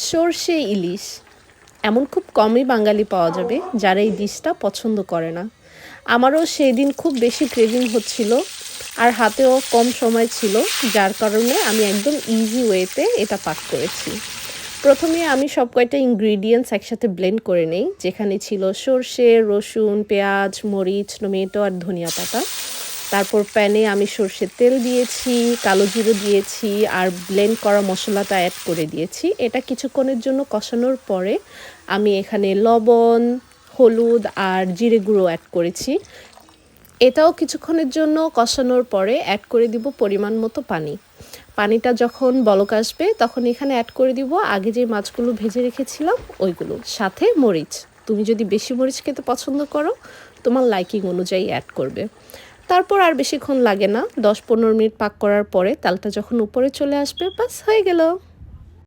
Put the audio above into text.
সরষে ইলিশ এমন খুব কমই বাঙালি পাওয়া যাবে যারা এই ডিশটা পছন্দ করে না। আমারও সেই দিন খুব বেশি ক্রেভিং হচ্ছিল আর হাতেও কম সময় ছিল, যার কারণে আমি একদম ইজি ওয়েতে এটা পাক করেছি। প্রথমে আমি সব কয়টা ইনগ্রিডিয়েন্টস একসাথে ব্লেন্ড করে নেই, যেখানে ছিল সরষে, রসুন, পেঁয়াজ, মরিচ, টমেটো আর ধনিয়া পাতা। তারপর প্যানে আমি সরষের তেল দিয়েছি, কালো জিরে দিয়েছি আর ব্লেন্ড করা মশলাটা অ্যাড করে দিয়েছি। এটা কিছুক্ষণের জন্য কষানোর পরে আমি এখানে লবণ, হলুদ আর জিরে গুঁড়ো অ্যাড করেছি। এটাও কিছুক্ষণের জন্য কষানোর পরে অ্যাড করে দিব পরিমাণ মতো পানি। পানিটা যখন বলক আসবে তখন এখানে অ্যাড করে দিব আগে যে মাছগুলো ভেজে রেখেছিলাম ওইগুলো, সাথে মরিচ। তুমি যদি বেশি মরিচ খেতে পছন্দ করো তোমার লাইকিং অনুযায়ী অ্যাড করবে। তারপর আর বেশিক্ষণ লাগে না, 10-15 মিনিট পাক করার পরে তালটা যখন উপরে চলে আসবে, বাস হয়ে গেল।